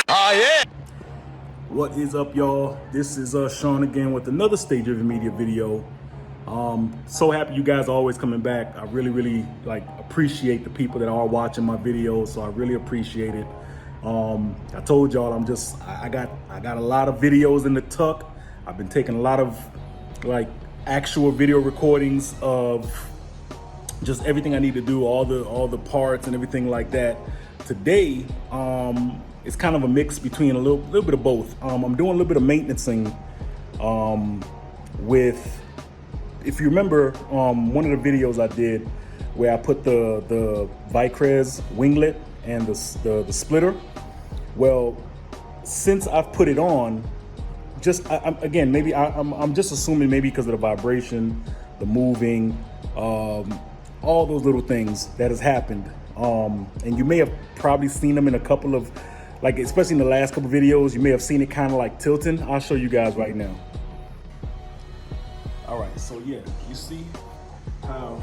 Oh yeah! What is up, y'all? This is Sean again with another Stage of the Media video. So happy you guys are always coming back. I really appreciate the people that are watching my videos, so I really appreciate it. I told y'all I got a lot of videos in the tuck. I've been taking a lot of actual video recordings of just everything I need to do, all the parts and everything like that. Today, it's kind of a mix between a little bit of both. I'm doing a little bit of maintenancing with, if you remember, one of the videos I did where I put the Vicrez Winglet and the splitter. Well, since I've put it on, I'm just assuming maybe because of the vibration, the moving, all those little things that has happened. And you may have probably seen them in a couple of, especially in the last couple of videos, you may have seen it kind of like tilting. I'll show you guys right now. All right, so yeah, you see how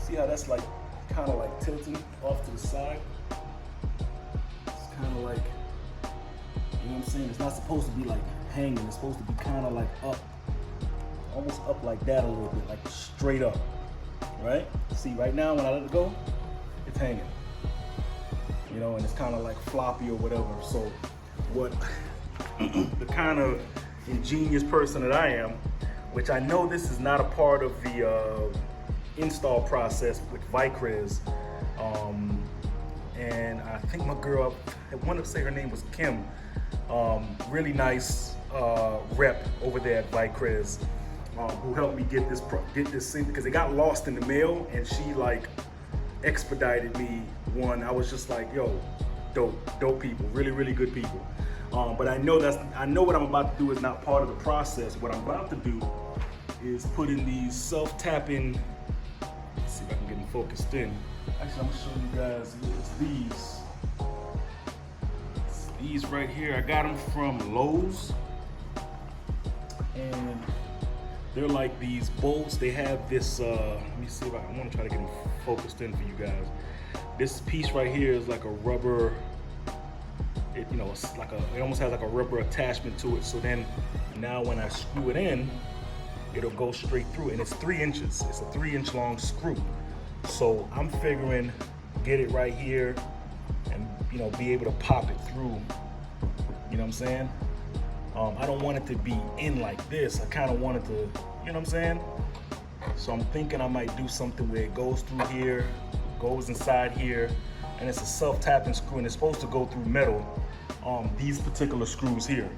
that's kind of tilting off to the side. It's kind of like, you know what I'm saying? It's not supposed to be hanging. It's supposed to be kind of up, almost up like that a little bit, straight up, right? See, right now when I let it go, it's hanging. You know, and it's kind of floppy or whatever. So what the kind of ingenious person that I am, which I know this is not a part of the install process with Vicrez, and I think my girl, I want to say her name was Kim, really nice rep over there at Vicrez, who helped me get this thing, because it got lost in the mail, and she expedited me one. I was just like, yo, dope people, really good people. But I know what I'm about to do is not part of the process. What I'm about to do is put in these self-tapping, let's see if I can get them focused in. Actually, I'm gonna show you guys, it's these right here. I got them from Lowe's, and they're like these bolts. They have this, let me see if I want to try to get them focused in for you guys. This piece right here is like a rubber, it almost has like a rubber attachment to it. So then now when I screw it in, it'll go straight through, and it's 3 inches. It's a 3-inch long screw. So I'm figuring get it right here and, be able to pop it through. You know what I'm saying? I don't want it to be in like this. I kind of want it to, you know what I'm saying? So I'm thinking I might do something where it goes through here, goes inside here, and it's a self-tapping screw, and it's supposed to go through metal. These particular screws here.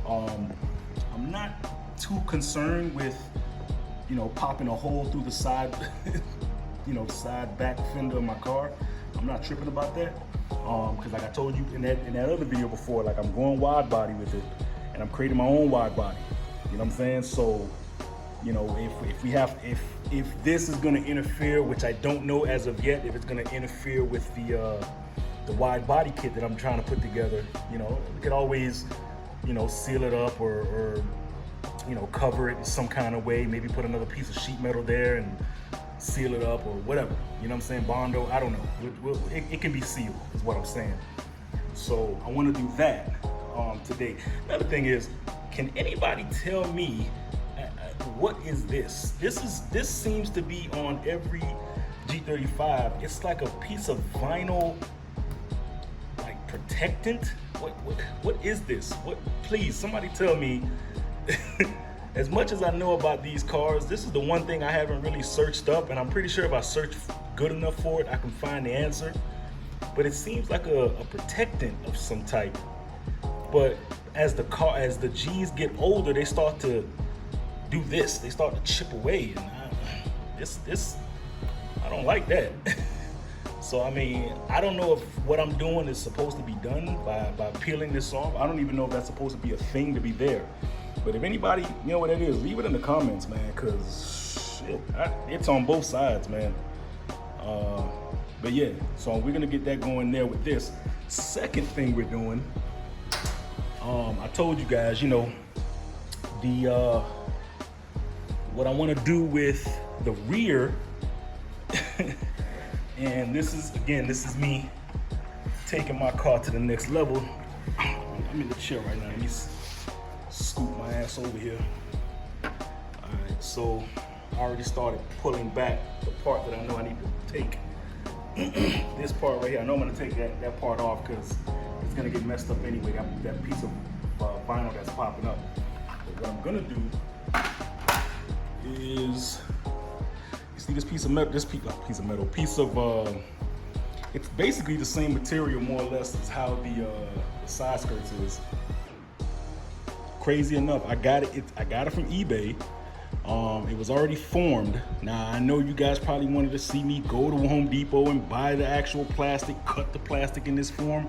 I'm not too concerned with, popping a hole through the side, side back fender of my car. I'm not tripping about that, because like I told you in that other video before, I'm going wide body with it, and I'm creating my own wide body. You know what I'm saying? So, if this is going to interfere, which I don't know as of yet, if it's going to interfere with the wide body kit that I'm trying to put together, we could always, seal it up or cover it in some kind of way. Maybe put another piece of sheet metal there and seal it up or whatever. You know what I'm saying? Bondo, I don't know. It can be sealed, is what I'm saying. So I want to do that today. Another thing is, can anybody tell me what is this? This seems to be on every G35. It's like a piece of vinyl, protectant. What is this? Please, somebody tell me. As much as I know about these cars, this is the one thing I haven't really searched up, and I'm pretty sure if I search good enough for it, I can find the answer. But it seems like a protectant of some type. But as the G's get older, they start to do this. They start to chip away, and I don't like that. So I mean, I don't know if what I'm doing is supposed to be done by peeling this off. I don't even know if that's supposed to be a thing to be there. But if anybody, you know what it is, leave it in the comments, man, because it's on both sides, man. But yeah, so we're gonna get that going there with this. Second thing we're doing, I told you guys, what I want to do with the rear, and this is me taking my car to the next level. I'm in the chair right now. Let me scoop my ass over here. All right, so I already started pulling back the part that I know I need to take. This part right here, I know I'm gonna take that part off because it's gonna get messed up anyway, that piece of vinyl that's popping up. But what I'm gonna do is, you see this piece of metal, it's basically the same material more or less as how the side skirts is. Crazy enough, I got it from eBay. It was already formed. Now I know you guys probably wanted to see me go to Home Depot and buy the actual plastic, cut the plastic in this form.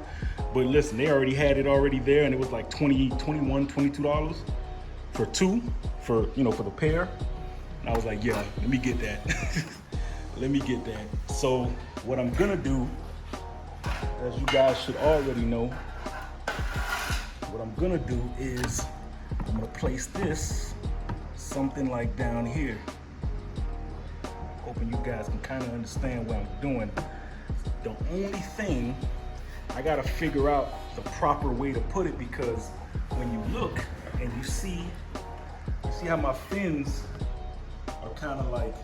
But listen, they already had it already there, and it was like $21, $22 for the pair. And I was like, yeah, let me get that. Let me get that. So what I'm gonna do, as you guys should already know, what I'm gonna do is I'm gonna place this something like down here. Hoping you guys can kind of understand what I'm doing. The only thing, I gotta figure out the proper way to put it, because when you look and you see how my fins are kind of like,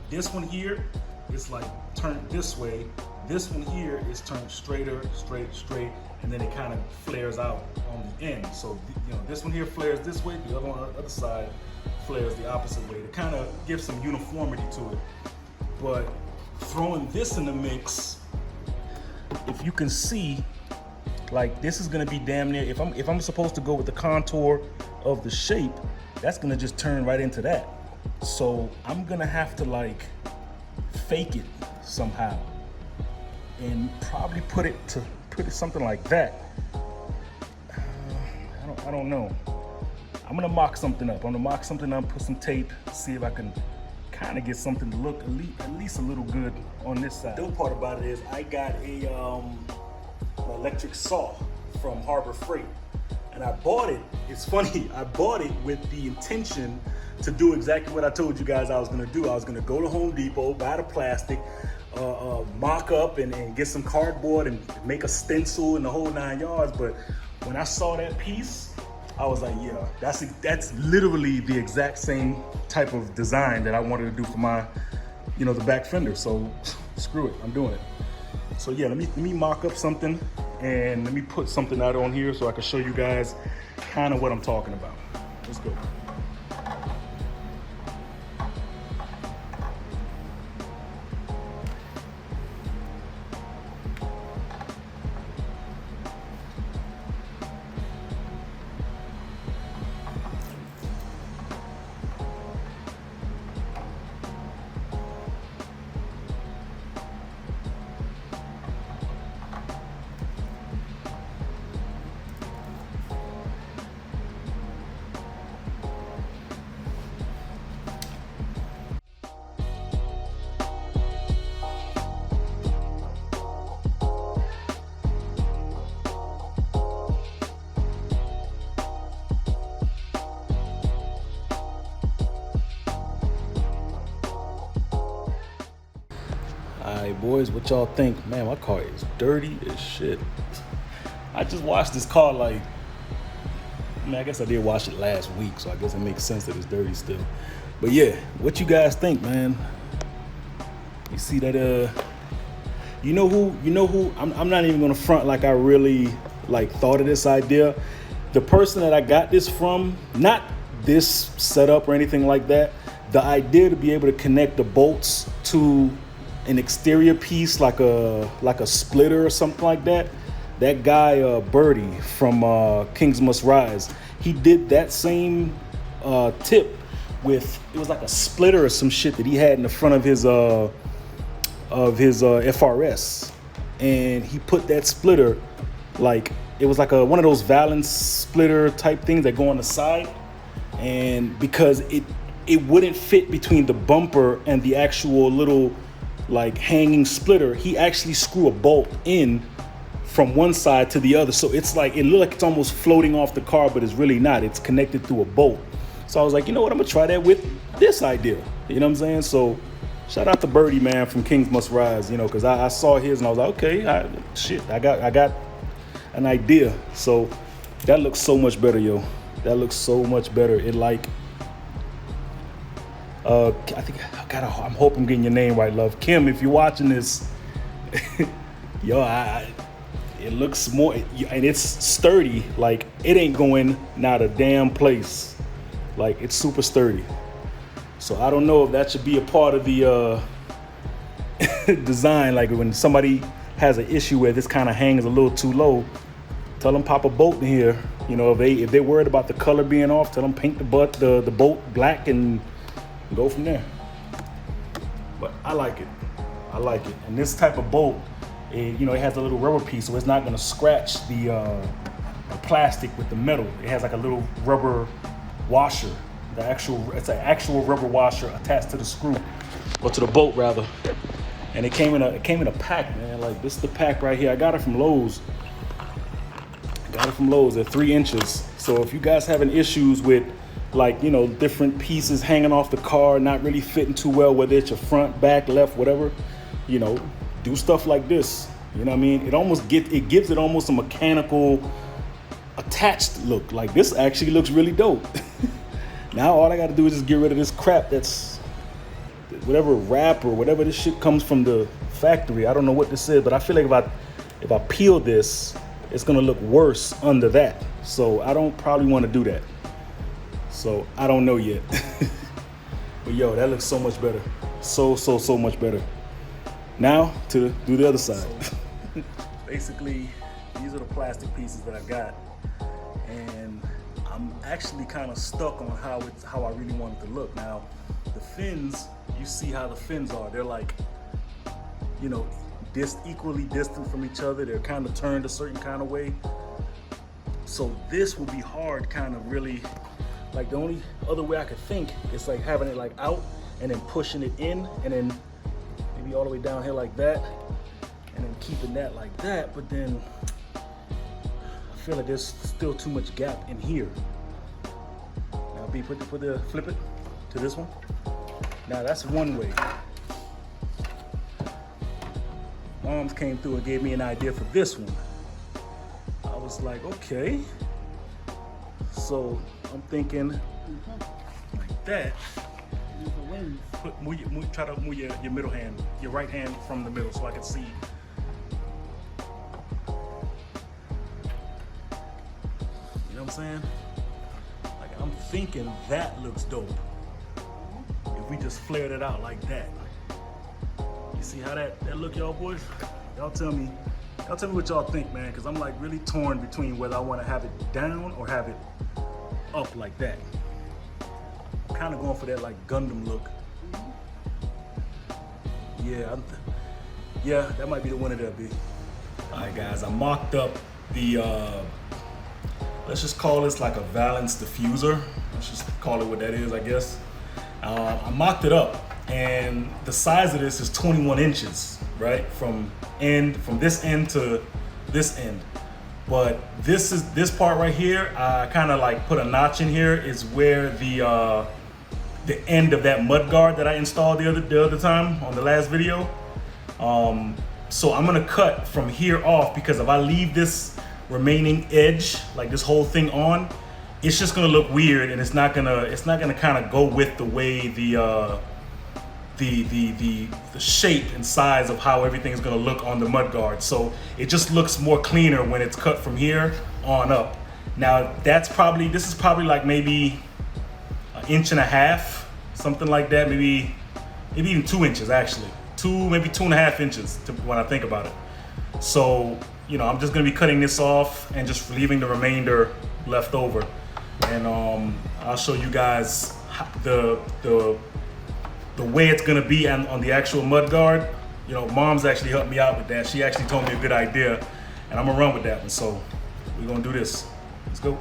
this one here is like turned this way. This one here is turned straight, and then it kind of flares out on the end. So, this one here flares this way, the other one on the other side flares the opposite way to kind of give some uniformity to it. But throwing this in the mix, if you can see, like, this is gonna be damn near, if I'm supposed to go with the contour of the shape, that's gonna just turn right into that. So I'm gonna have to like fake it somehow and probably put it something like that. I don't know. I'm gonna mock something up. Put some tape, see if I can kind of get something to look at least a little good on this side. The dope part about it is I got an electric saw from Harbor Freight, and I bought it. It's funny, I bought it with the intention to do exactly what I told you guys I was gonna do. I was gonna go to Home Depot, buy the plastic, mock up and get some cardboard and make a stencil and the whole 9 yards. But when I saw that piece, I was like, yeah, that's literally the exact same type of design that I wanted to do for my, the back fender. So screw it, I'm doing it. So yeah, let me mock up something and let me put something out on here so I can show you guys kind of what I'm talking about. Let's go. Alright boys, what y'all think? Man, my car is dirty as shit. I just washed this car I guess I did wash it last week, so I guess it makes sense that it's dirty still. But yeah, what you guys think, man? You see that, you know who, I'm not even gonna front like I really thought of this idea. The person that I got this from, not this setup or anything like that, the idea to be able to connect the bolts to an exterior piece like a splitter or something like that. That guy Birdie from Kings Must Rise, he did that same tip with, it was like a splitter or some shit that he had in the front of his FRS, and he put that splitter, it was like one of those valance splitter type things that go on the side, and because it wouldn't fit between the bumper and the actual little hanging splitter, he actually screw a bolt in from one side to the other. So it's it looked like it's almost floating off the car, but it's really not. It's connected through a bolt. So I was like, you know what? I'm gonna try that with this idea. You know what I'm saying? So shout out to Birdie, man, from Kings Must Rise, because I saw his and I was like, okay, I an idea. So that looks so much better, yo. That looks so much better. It like, I think, I'm hoping I'm getting your name right, love. Kim, if you're watching this, yo, it looks more, and it's sturdy. Like, it ain't going not a damn place. Like, it's super sturdy. So I don't know if that should be a part of the design. Like, when somebody has an issue where this kind of hangs a little too low, tell them pop a bolt in here. You know, if they're worried about the color being off, tell them paint the bolt black and go from there. But I like it. I like it. And this type of bolt, it has a little rubber piece, so it's not gonna scratch the plastic with the metal. It has like a little rubber washer. It's an actual rubber washer attached to the screw, or to the bolt rather. And it came in a pack, man. Like, this is the pack right here. I got it from Lowe's. They're 3 inches. So if you guys having issues with, like, different pieces hanging off the car, not really fitting too well, whether it's your front, back, left, whatever, do stuff like this. You know what I mean? It gives it almost a mechanical attached look. Like, this actually looks really dope. Now all I got to do is just get rid of this crap that's whatever wrap or whatever this shit comes from the factory. I don't know what this is, but I feel like if I peel this, it's gonna look worse under that. So I don't probably want to do that. So I don't know yet. But yo, that looks so much better. So much better. Now to do the other side. Basically, these are the plastic pieces that I got, and I'm actually kind of stuck on how I really want it to look. Now, the fins, you see how the fins are. They're like, equally distant from each other. They're kind of turned a certain kind of way. So this will be hard, kind of really, like, the only other way I could think is like having it like out and then pushing it in, and then maybe all the way down here like that, and then keeping that like that. But then I feel like there's still too much gap in here. Now, flip it to this one. Now that's one way. Moms came through and gave me an idea for this one. I was like, okay. So I'm thinking like that. Try to move your middle hand, your right hand from the middle, so I can see. You know what I'm saying? Like, I'm thinking that looks dope. If we just flared it out like that. You see how that look, y'all boys? Y'all tell me what y'all think, man, because I'm like really torn between whether I want to have it down or have it up like that. I'm kind of going for that like Gundam look. Yeah, that might be the winner there, B. All right, guys, I mocked up the, let's just call this like a valence diffuser. Let's just call it what that is, I guess. I mocked it up. And the size of this is 21 inches, right? From this end to this end. But this part right here, I kind of like put a notch in here, is where the end of that mud guard that I installed the other time on the last video. So I'm gonna cut from here off, because if I leave this remaining edge, like this whole thing on, it's just gonna look weird, and it's not gonna kind of go with the way the shape and size of how everything is going to look on the mud guard. So it just looks more cleaner when it's cut from here on up. Now this is probably like maybe 1.5 inches, something like that. Maybe even 2 inches actually. Maybe 2.5 inches when I think about it. So, I'm just going to be cutting this off and just leaving the remainder left over. And I'll show you guys the way it's gonna be on the actual mud guard. Mom's actually helped me out with that. She actually told me a good idea, and I'm gonna run with that one. So we're gonna do this. Let's go.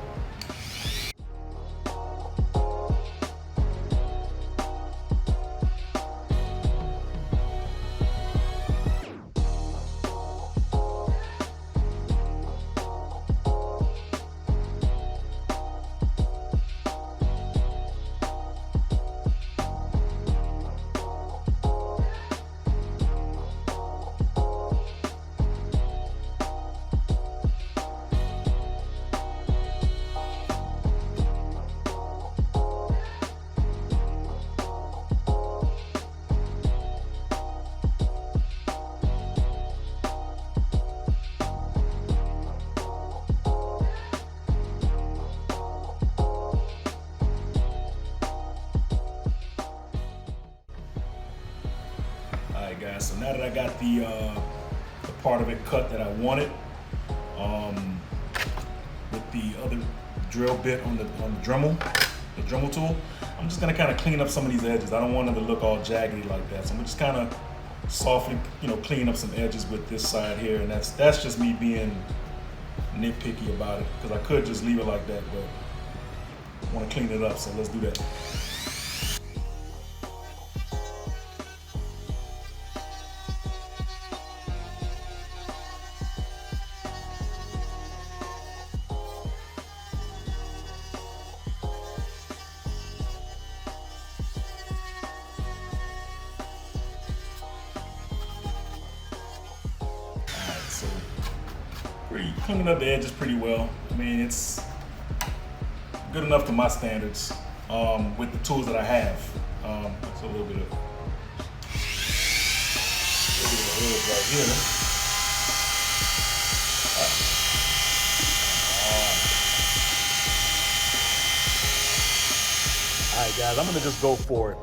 now that I got the part of it cut that I wanted, with the other drill bit on the Dremel tool, I'm just gonna kind of clean up some of these edges. I don't want them to look all jaggedy like that, so I'm just kind of softly, clean up some edges with this side here, and that's just me being nitpicky about it, because I could just leave it like that, but I want to clean it up, so let's do that. Cleaning up the edges pretty well. I mean, it's good enough to my standards with the tools that I have. That's a little bit of edge right here. All right, guys, I'm gonna just go for it.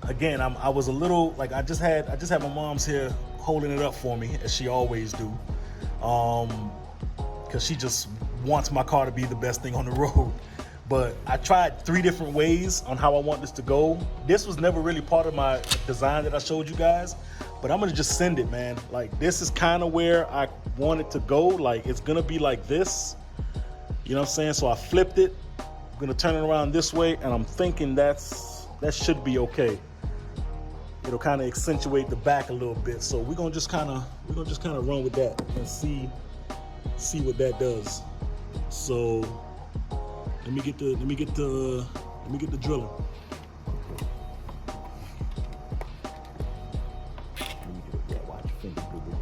Again, I was a little like I just had my mom's here holding it up for me, as she always do. Because she just wants my car to be the best thing on the road. But I tried 3 different ways on how I want this to go. This was never really part of my design that I showed you guys, but I'm gonna just send it, man. Like, this is kind of where I want it to go. Like, it's gonna be like this, you know what I'm saying? So I flipped it. I'm gonna turn it around this way, and I'm thinking that should be okay. It'll kind of accentuate the back a little bit. So we're gonna just kind of run with that and see what that does. So let me get the driller. Watch your finger, boo-boo.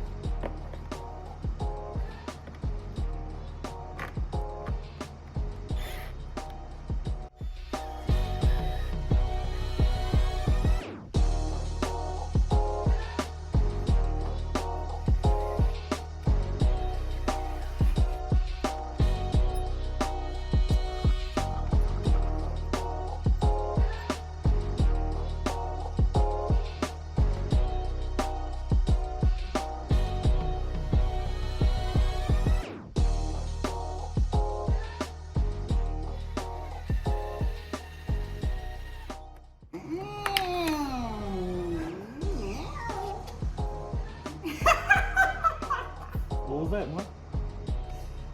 What was that, man?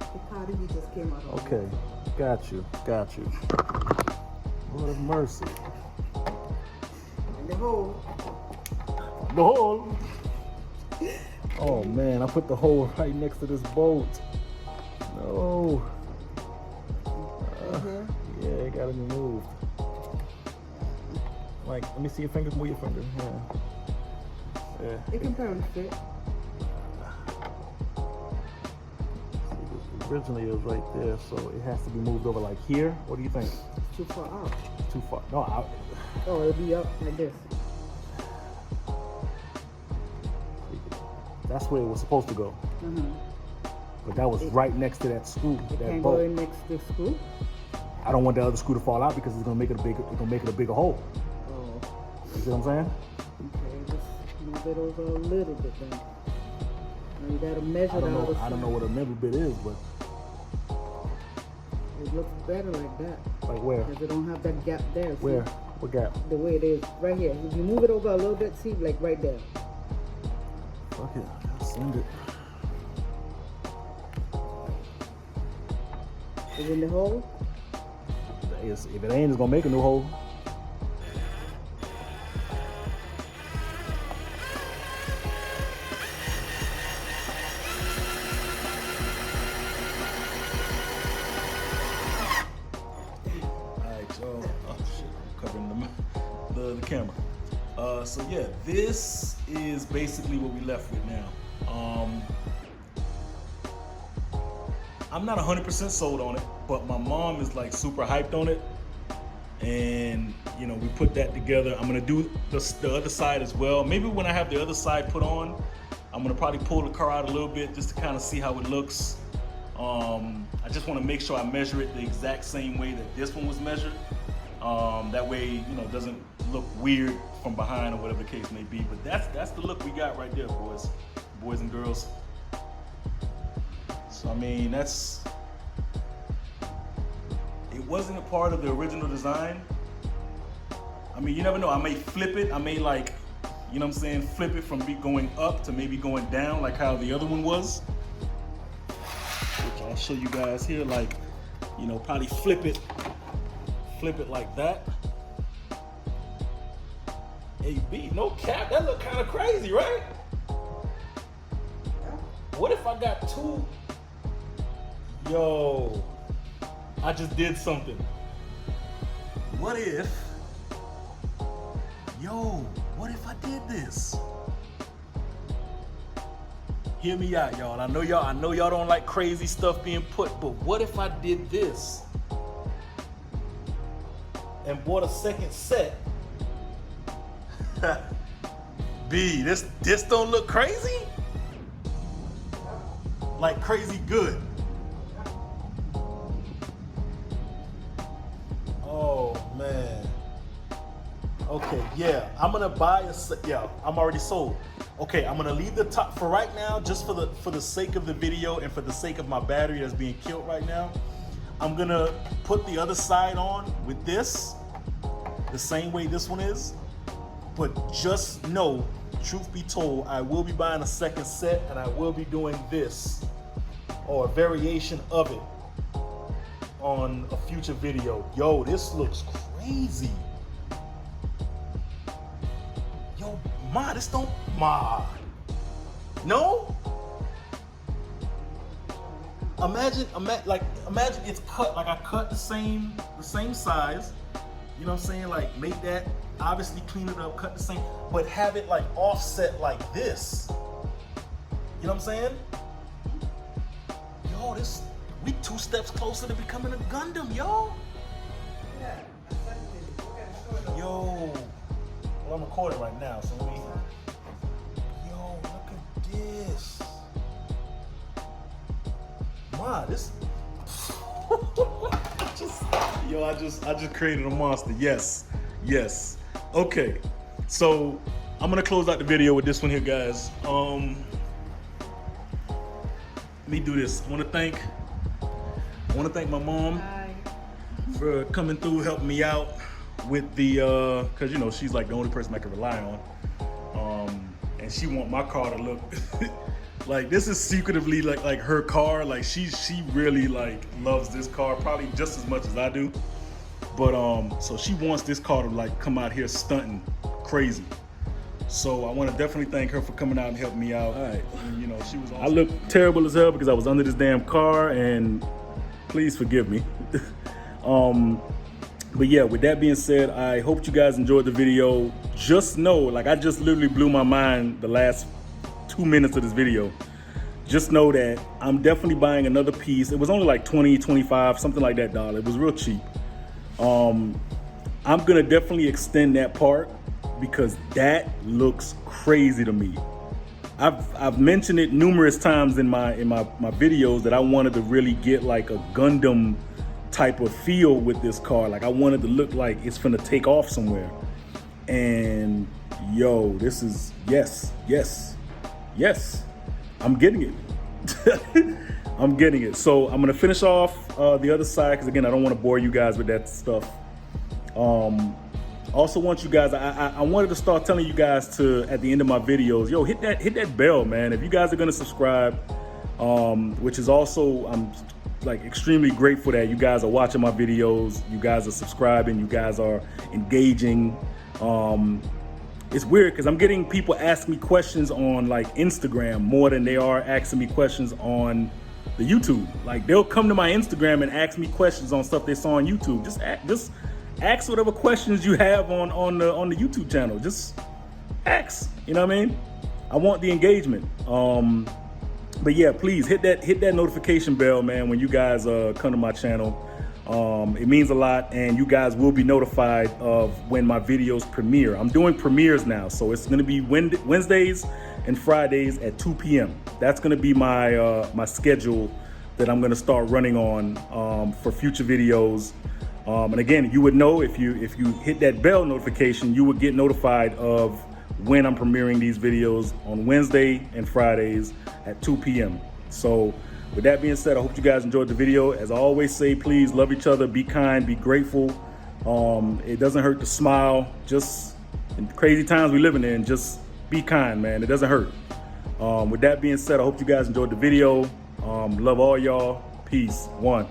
The party we just came out of. Okay, got you. Lord of mercy. In the hole. The hole. Oh man, I put the hole right next to this bolt. No. Yeah, it gotta be moved. Like, let me see your fingers. Move your finger. Yeah. It can probably fit. Originally it was right there, so it has to be moved over like here. What do you think? It's too far out. Too far. No, Oh, it'll be up like this. that's where it was supposed to go. But that was right next to that screw. It that can't bolt. go in next to the screw. I don't want the other screw to fall out because it's gonna make it a bigger hole. Oh. You see what I'm saying? Okay, just move it over a little bit then. Now you gotta measure that. I don't know what a middle bit is, but it looks better like that. Like where? Because it don't have that gap there. See? Where? What gap? The way it is, right here. If you move it over a little bit, see, like right there. Fuck it, I'll send it. Is it in the hole? If it ain't, it's gonna make a new hole. Alright, so oh shit, I'm covering the camera. So yeah, this is basically what we left with now. I'm not 100% sold on it, but my mom is like super hyped on it. And you know, we put that together. I'm gonna do the other side as well. Maybe when I have the other side put on, I'm gonna probably pull the car out a little bit just to kind of see how it looks. I just wanna make sure I measure it the exact same way that this one was measured. That way, you know, it doesn't look weird from behind or whatever the case may be. But that's the look we got right there, boys and girls. So I mean, it wasn't a part of the original design. I mean, you never know. I may flip it. I may, like, you know what I'm saying, flip it from going up to maybe going down, like how the other one was. Which I'll show you guys here. Like, you know, probably flip it like that. AB, no cap. That look kind of crazy, right? What if I got two? Yo, I just did something. What if? Yo, what if I did this? Hear me out, y'all. I know y'all don't like crazy stuff being put, but what if I did this and bought a second set? B, this don't look crazy? Like crazy good. Oh man. Okay, yeah, I'm gonna buy yeah, I'm already sold. Okay, I'm gonna leave the top for right now, just for the sake of the video and for the sake of my battery that's being killed right now. I'm gonna put the other side on with this, the same way this one is. But just know, truth be told, I will be buying a second set and I will be doing this or a variation of it on a future video. Yo, this looks crazy. Yo, Ma, this don't, Ma. No? Imagine it's cut, like I cut the same size. You know what I'm saying? Like make that, obviously clean it up, cut the same, but have it like offset like this. You know what I'm saying? Yo, we 2 steps closer to becoming a Gundam, yo. Yeah, Yo. Well, I'm recording right now, so let me. Yo, look at this. Ma, this. I just created a monster. Yes. Okay, so I'm gonna close out the video with this one here, guys. Let me do this. I want to thank my mom for coming through, helping me out with the cause you know she's like the only person I can rely on. And she want my car to look like this is secretively like her car. Like she really like loves this car probably just as much as I do. But so she wants this car to like come out here stunting crazy. So I want to definitely thank her for coming out and helping me out. All right. And, you know, she was. I look terrible as hell because I was under this damn car, and please forgive me. But yeah, with that being said, I hope you guys enjoyed the video. Just know, like I just literally blew my mind the last 2 minutes of this video. Just know that I'm definitely buying another piece. It was only like 20, 25, something like that dollar. It was real cheap. I'm gonna definitely extend that part because that looks crazy to me. I've mentioned it numerous times in my videos that I wanted to really get like a Gundam type of feel with this car. Like I wanted to look like it's finna take off somewhere. And yo, this is yes. I'm getting it. I'm getting it. So I'm gonna finish off the other side because again, I don't want to bore you guys with that stuff. Also want you guys, I wanted to start telling you guys to, at the end of my videos, yo, hit that bell, man. If you guys are gonna subscribe, which is also, I'm like extremely grateful that you guys are watching my videos, you guys are subscribing, you guys are engaging. It's weird because I'm getting people ask me questions on like Instagram more than they are asking me questions on the YouTube. Like they'll come to my Instagram and ask me questions on stuff they saw on YouTube. Just ask whatever questions you have on the YouTube channel. Just ask. You know what I mean? I want the engagement. But yeah, please hit that notification bell, man, when you guys come to my channel. It means a lot, and you guys will be notified of when my videos premiere. I'm doing premieres now, so it's gonna be Wednesdays and Fridays at 2 p.m. That's gonna be my my schedule that I'm gonna start running on for future videos. And again, you would know if you hit that bell notification, you would get notified of when I'm premiering these videos on Wednesday and Fridays at 2 p.m. So with that being said, I hope you guys enjoyed the video. As I always say, please love each other, be kind, be grateful. It doesn't hurt to smile. Just in crazy times we living in, just be kind, man. It doesn't hurt. With that being said, I hope you guys enjoyed the video. Love all y'all. Peace. One.